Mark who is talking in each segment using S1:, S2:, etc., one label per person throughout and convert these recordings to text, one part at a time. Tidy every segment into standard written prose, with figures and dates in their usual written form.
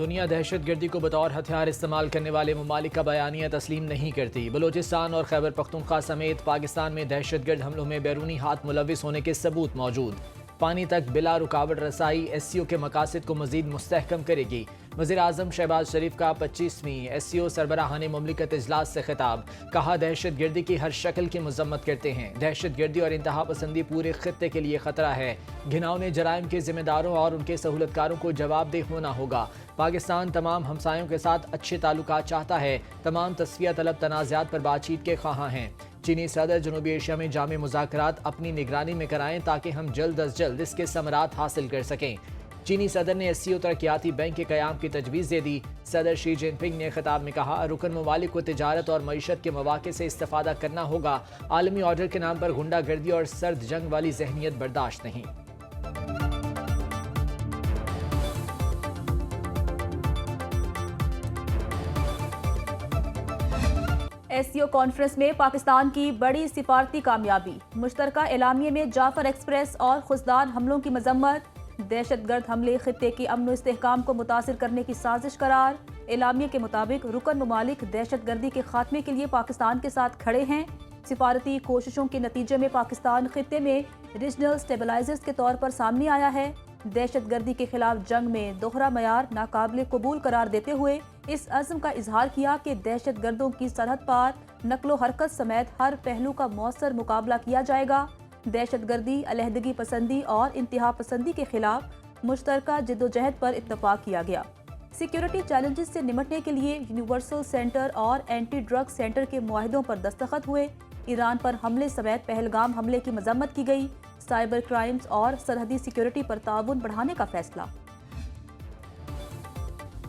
S1: دنیا دہشت گردی کو بطور ہتھیار استعمال کرنے والے ممالک کا بیانیہ تسلیم نہیں کرتی۔ بلوچستان اور خیبر پختونخوا سمیت پاکستان میں دہشت گرد حملوں میں بیرونی ہاتھ ملوث ہونے کے ثبوت موجود۔ پانی تک بلا رکاوٹ رسائی ایس سی او کے مقاصد کو مزید مستحکم کرے گی۔ وزیر اعظم شہباز شریف کا 25ویں ایس سی او سربراہان مملکت اجلاس سے خطاب۔ کہا دہشت گردی کی ہر شکل کی مذمت کرتے ہیں۔ دہشت گردی اور انتہا پسندی پورے خطے کے لیے خطرہ ہے۔ گھناؤنے جرائم کے ذمہ داروں اور ان کے سہولت کاروں کو جواب دہ ہونا ہوگا۔ پاکستان تمام ہمسایوں کے ساتھ اچھے تعلقات چاہتا ہے۔ تمام تصفیہ طلب تنازعات پر بات چیت کے خواہاں ہیں۔ چینی صدر جنوبی ایشیا میں جامع مذاکرات اپنی نگرانی میں کرائیں تاکہ ہم جلد از جلد اس کے ثمرات حاصل کر سکیں۔ چینی صدر نے ایس سی او ترقیاتی بینک کے قیام کی تجویز دے دی۔ صدر شی جن پنگ نے خطاب میں کہا رکن ممالک کو تجارت اور معیشت کے مواقع سے استفادہ کرنا ہوگا۔ عالمی آرڈر کے نام پر غنڈہ گردی اور سرد جنگ والی ذہنیت برداشت نہیں۔
S2: ایس سی او کانفرنس میں پاکستان کی بڑی سفارتی کامیابی۔ مشترکہ اعلامیے میں جعفر ایکسپریس اور خزدار حملوں کی مذمت۔ دہشت گرد حملے خطے کی امن و استحکام کو متاثر کرنے کی سازش قرار۔ اعلامیے کے مطابق رکن ممالک دہشت گردی کے خاتمے کے لیے پاکستان کے ساتھ کھڑے ہیں۔ سفارتی کوششوں کے نتیجے میں پاکستان خطے میں ریجنل سٹیبلائزر کے طور پر سامنے آیا ہے۔ دہشت گردی کے خلاف جنگ میں دوہرا معیار ناقابل قبول قرار دیتے ہوئے اس عزم کا اظہار کیا کہ دہشت گردوں کی سرحد پار نقل و حرکت سمیت ہر پہلو کا مؤثر مقابلہ کیا جائے گا۔ دہشت گردی، علیحدگی پسندی اور انتہا پسندی کے خلاف مشترکہ جدوجہد پر اتفاق کیا گیا۔ سیکیورٹی چیلنجز سے نمٹنے کے لیے یونیورسل سینٹر اور اینٹی ڈرگ سینٹر کے معاہدوں پر دستخط ہوئے۔ ایران پر حملے سمیت پہلگام حملے کی مذمت کی گئی۔ سائبر کرائمز اور سرحدی سیکیورٹی پر تعاون بڑھانے کا فیصلہ۔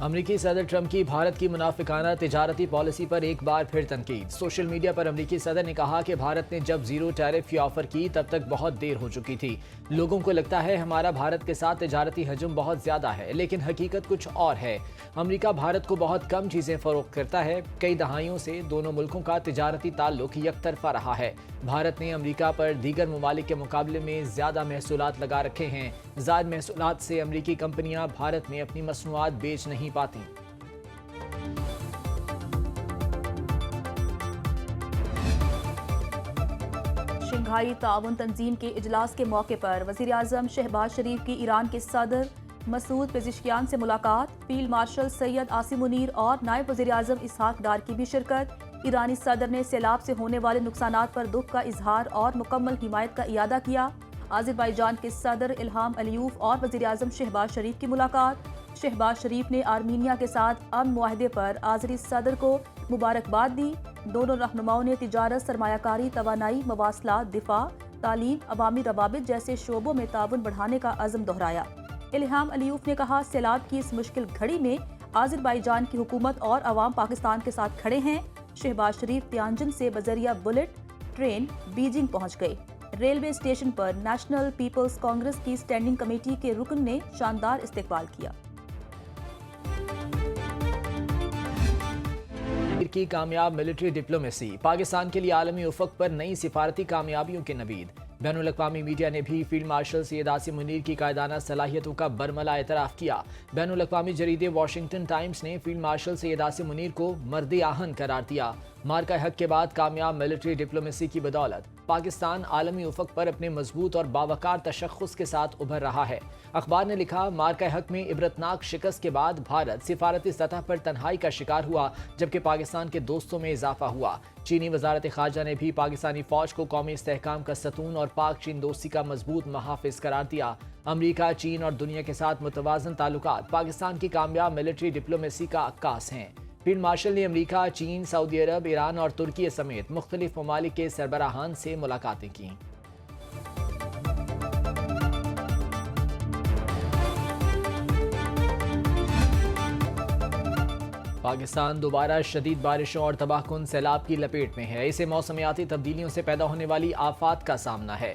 S1: امریکی صدر ٹرمپ کی بھارت کی منافقانہ تجارتی پالیسی پر ایک بار پھر تنقید۔ سوشل میڈیا پر امریکی صدر نے کہا کہ بھارت نے جب زیرو ٹیرف کی آفر کی تب تک بہت دیر ہو چکی تھی۔ لوگوں کو لگتا ہے ہمارا بھارت کے ساتھ تجارتی حجم بہت زیادہ ہے، لیکن حقیقت کچھ اور ہے۔ امریکہ بھارت کو بہت کم چیزیں فروخت کرتا ہے۔ کئی دہائیوں سے دونوں ملکوں کا تجارتی تعلق یک طرفہ رہا ہے۔ بھارت نے امریکہ پر دیگر ممالک کے مقابلے میں زیادہ محصولات لگا رکھے ہیں۔ زائد محصولات سے امریکی کمپنیاں بھارت میں اپنی مصنوعات بیچ نہیں پاتی۔
S2: شنگھائی تعاون تنظیم کے اجلاس کے موقع پر وزیر اعظم شہباز شریف کی ایران کے صدر مسعود پزشکیان سے ملاقات۔ فیلڈ مارشل سید عاصم منیر اور نائب وزیر اعظم اسحاق ڈار کی بھی شرکت۔ ایرانی صدر نے سیلاب سے ہونے والے نقصانات پر دکھ کا اظہار اور مکمل حمایت کا اعادہ کیا۔ آذربائیجان کے صدر الہام علیوف اور وزیر اعظم شہباز شریف کی ملاقات۔ شہباز شریف نے آرمینیا کے ساتھ امن معاہدے پر آذری صدر کو مبارکباد دی۔ دونوں رہنماؤں نے تجارت، سرمایہ کاری، توانائی، مواصلات، دفاع، تعلیم، عوامی روابط جیسے شعبوں میں تعاون بڑھانے کا عزم دہرایا۔ الہام علیوف نے کہا سیلاب کی اس مشکل گھڑی میں آذربائیجان کی حکومت اور عوام پاکستان کے ساتھ کھڑے ہیں۔ شہباز شریف تیانجن سے بذریعہ بلٹ ٹرین بیجنگ پہنچ گئے۔ ریلوے اسٹیشن پر نیشنل پیپلز کانگریس کی اسٹینڈنگ کمیٹی کے رکن نے شاندار استقبال کیا۔
S1: کی کامیاب ملٹری ڈپلومیسی پاکستان کے لیے عالمی افق پر نئی سفارتی کامیابیوں کے نوید۔ بین الاقوامی میڈیا نے بھی فیلڈ مارشل سید عاصم منیر کی قائدانہ صلاحیتوں کا برملا اعتراف کیا۔ بین الاقوامی جریدے واشنگٹن ٹائمز نے فیلڈ مارشل سید عاصم منیر کو مرد آہن قرار دیا۔ مارکہ حق کے بعد کامیاب ملٹری ڈپلومیسی کی بدولت پاکستان عالمی افق پر اپنے مضبوط اور باوقار تشخص کے ساتھ ابھر رہا ہے۔ اخبار نے لکھا مارکہ حق میں عبرتناک شکست کے بعد بھارت سفارتی سطح پر تنہائی کا شکار ہوا، جبکہ پاکستان کے دوستوں میں اضافہ ہوا۔ چینی وزارت خارجہ نے بھی پاکستانی فوج کو قومی استحکام کا ستون اور پاک چین دوستی کا مضبوط محافظ قرار دیا۔ امریکہ، چین اور دنیا کے ساتھ متوازن تعلقات پاکستان کی کامیاب ملٹری ڈپلومیسی کا عکاس ہیں۔ فیلڈ مارشل نے امریکہ، چین، سعودی عرب، ایران اور ترکی سمیت مختلف ممالک کے سربراہان سے ملاقاتیں کیں۔ پاکستان دوبارہ شدید بارشوں اور تباہ کن سیلاب کی لپیٹ میں ہے۔ اسے موسمیاتی تبدیلیوں سے پیدا ہونے والی آفات کا سامنا ہے۔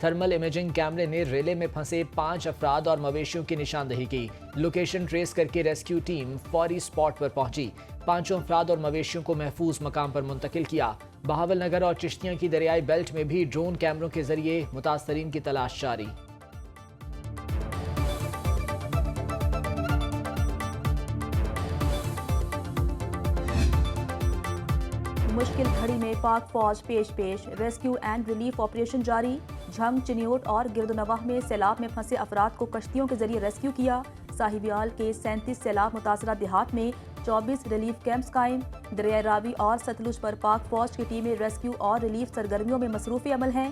S1: تھرمل امیجنگ کیمرے نے ریلے میں پھنسے 5 افراد اور مویشیوں کی نشاندہی کی۔ لوکیشن ٹریس کر کے ریسکیو ٹیم فوری سپاٹ پر پہنچی، 5 افراد اور مویشیوں کو محفوظ مقام پر منتقل کیا۔ بہاول نگر اور چشتیاں کی دریائی بیلٹ میں بھی ڈرون کیمروں کے ذریعے متاثرین کی تلاش جاری۔
S2: مشکل گھڑی میں پاک فوج پیش ریسکیو اینڈ ریلیف آپریشن جاری۔ جھنگ، چنیوٹ اور گردنواہ میں سیلاب میں پھنسے افراد کو کشتیوں کے ذریعے ریسکیو کیا۔ صاحبیال کے 37 سیلاب متاثرہ دیہات میں 24 ریلیف کیمپس قائم۔ دریائے راوی اور ستلج پر پاک فوج کی ٹیمیں ریسکیو اور ریلیف سرگرمیوں میں مصروف عمل ہیں۔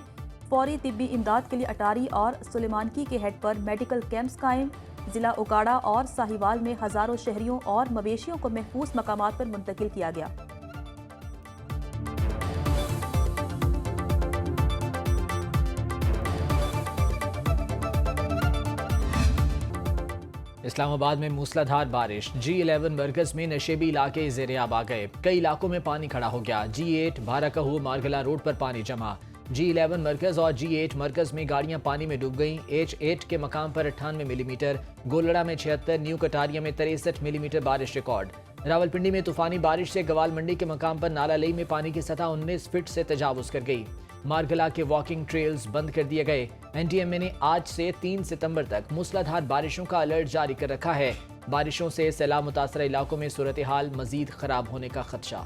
S2: فوری طبی امداد کے لیے اٹاری اور سلیمانکی کے ہیڈ پر میڈیکل کیمپس قائم۔ ضلع اوکاڑا اور ساہیوال میں ہزاروں شہریوں اور مویشیوں کو محفوظ مقامات پر منتقل کیا گیا۔
S1: اسلام آباد میں موسلادھار بارش، G11 مرکز میں نشیبی علاقے زیر آب آ گئے، کئی علاقوں میں پانی کھڑا ہو گیا۔ G8 بھارا کہو مارگلا روڈ پر پانی جمع، G11 مرکز اور G8 مرکز میں گاڑیاں پانی میں ڈوب گئیں۔ H8 کے مقام پر 98 ملی میٹر، گولڑا میں 76، نیو کٹاریا میں 63 ملی میٹر بارش ریکارڈ۔ راولپنڈی میں طوفانی بارش سے گوال منڈی کے مقام پر نالا لئی میں پانی کی سطح 19 فٹ سے تجاوز کر گئی۔ مارگلا کے واکنگ ٹریلز بند کر دیے گئے۔ NDMA نے آج سے 3 ستمبر تک موسلادھار بارشوں کا الرٹ جاری کر رکھا ہے۔ بارشوں سے سیلاب متاثرہ علاقوں میں صورتحال مزید خراب ہونے کا خدشہ۔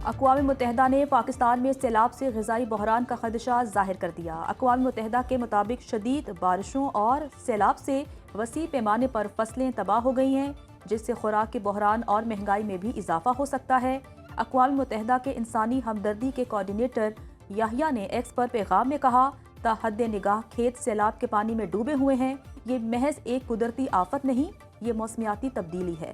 S2: اقوام متحدہ نے پاکستان میں سیلاب سے غذائی بحران کا خدشہ ظاہر کر دیا۔ اقوام متحدہ کے مطابق شدید بارشوں اور سیلاب سے وسیع پیمانے پر فصلیں تباہ ہو گئی ہیں، جس سے خوراک کے بحران اور مہنگائی میں بھی اضافہ ہو سکتا ہے۔ اقوام متحدہ کے انسانی ہمدردی کے کوارڈینیٹر یحییٰ نے ایکس پر پیغام میں کہا، تا حد نگاہ کھیت سیلاب کے پانی میں ڈوبے ہوئے ہیں۔ یہ محض ایک قدرتی آفت نہیں، یہ موسمیاتی تبدیلی ہے۔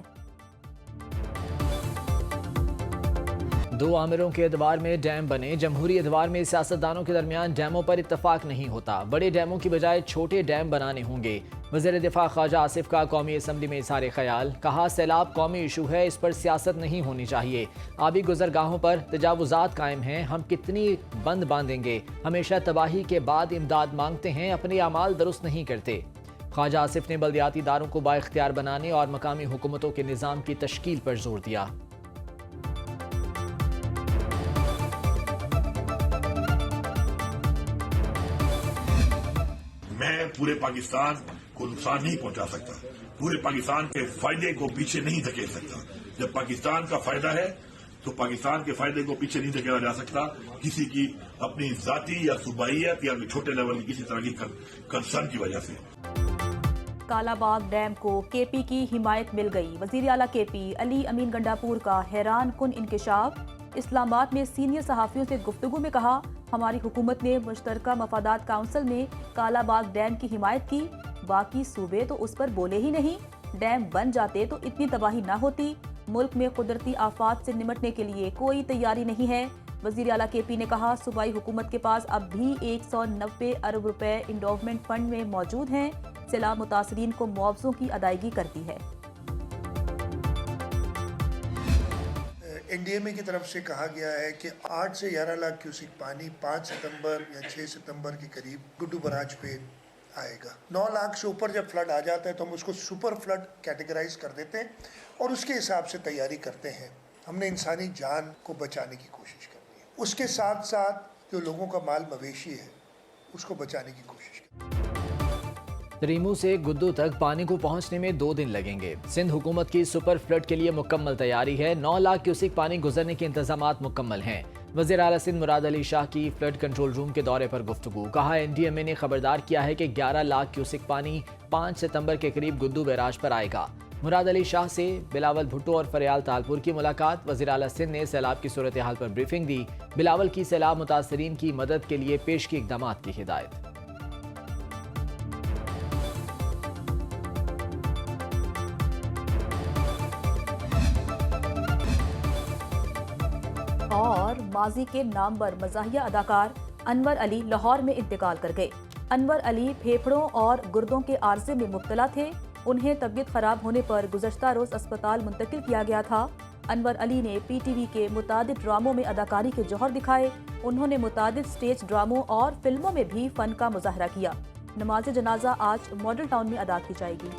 S1: 2 آمروں کے ادوار میں ڈیم بنے، جمہوری ادوار میں سیاستدانوں کے درمیان ڈیموں پر اتفاق نہیں ہوتا، بڑے ڈیموں کی بجائے چھوٹے ڈیم بنانے ہوں گے۔ وزیر دفاع خواجہ آصف کا قومی اسمبلی میں اظہار خیال، کہا سیلاب قومی ایشو ہے، اس پر سیاست نہیں ہونی چاہیے۔ آبی گزرگاہوں پر تجاوزات قائم ہیں، ہم کتنی بند باندھیں گے؟ ہمیشہ تباہی کے بعد امداد مانگتے ہیں، اپنے اعمال درست نہیں کرتے۔ خواجہ آصف نے بلدیاتی اداروں کو بااختیار بنانے اور مقامی حکومتوں کے نظام کی تشکیل پر زور دیا۔
S3: میں پورے پاکستان کو نقصان نہیں پہنچا سکتا، پورے پاکستان کے فائدے کو پیچھے نہیں دھکیل سکتا۔ جب پاکستان کا فائدہ ہے تو پاکستان کے فائدے کو پیچھے نہیں دھکیلا جا سکتا کسی کی اپنی ذاتی یا صوبائیت یا چھوٹے لیول کی کسی طرح کی کنسرن کی وجہ سے۔
S2: کالا باغ ڈیم کو کے پی کی حمایت مل گئی، وزیر اعلیٰ کے پی علی امین گنڈاپور کا حیران کن انکشاف۔ اسلام آباد میں سینئر صحافیوں سے گفتگو میں کہا، ہماری حکومت نے مشترکہ مفادات کونسل میں کالا باغ ڈیم کی حمایت کی، باقی صوبے تو اس پر بولے ہی نہیں۔ ڈیم بن جاتے تو اتنی تباہی نہ ہوتی۔ ملک میں قدرتی آفات سے نمٹنے کے لیے کوئی تیاری نہیں ہے۔ وزیر اعلیٰ کے پی نے کہا، صوبائی حکومت کے پاس اب بھی 190 ارب روپے انڈوومنٹ فنڈ میں موجود ہیں، سیلاب متاثرین کو معاوضوں کی ادائیگی کرتی ہے۔
S4: NDMA کی طرف سے کہا گیا ہے کہ 8 سے 11 لاکھ کیوسک پانی 5 ستمبر یا 6 ستمبر کے قریب گڈو براج پہ آئے گا۔ 9 لاکھ سے اوپر جب فلڈ آ جاتا ہے تو ہم اس کو سپر فلڈ کیٹیگرائز کر دیتے ہیں اور اس کے حساب سے تیاری کرتے ہیں۔ ہم نے انسانی جان کو بچانے کی کوشش کرنی ہے، اس کے ساتھ ساتھ جو لوگوں کا مال مویشی ہے اس کو بچانے کی کوشش کرنی ہے۔
S1: ریمو سے گدو تک پانی کو پہنچنے میں 2 دن لگیں گے۔ سندھ حکومت کی سپر فلڈ کے لیے مکمل تیاری ہے، 9 لاکھ کیوسک پانی گزرنے کے انتظامات مکمل ہیں۔ وزیر اعلیٰ سندھ مراد علی شاہ کی فلڈ کنٹرول روم کے دورے پر گفتگو، کہا NDMA نے خبردار کیا ہے کہ 11 لاکھ کیوسک پانی 5 ستمبر کے قریب گدو بیراج پر آئے گا۔ مراد علی شاہ سے بلاول بھٹو اور فریال تالپور کی ملاقات، وزیر اعلیٰ سندھ نے سیلاب کی صورتحال پر بریفنگ دی، بلاول کی سیلاب متاثرین کی مدد کے لیے پیشگی اقدامات کی ہدایت۔
S2: اور ماضی کے نامور مزاحیہ اداکار انور علی لاہور میں انتقال کر گئے۔ انور علی پھیپھڑوں اور گردوں کے عارضے میں مبتلا تھے، انہیں طبیعت خراب ہونے پر گزشتہ روز اسپتال منتقل کیا گیا تھا۔ انور علی نے پی ٹی وی کے متعدد ڈراموں میں اداکاری کے جوہر دکھائے. انہوں نے متعدد سٹیج ڈراموں اور فلموں میں بھی فن کا مظاہرہ کیا. نماز جنازہ آج ماڈل ٹاؤن میں ادا کی جائے گی.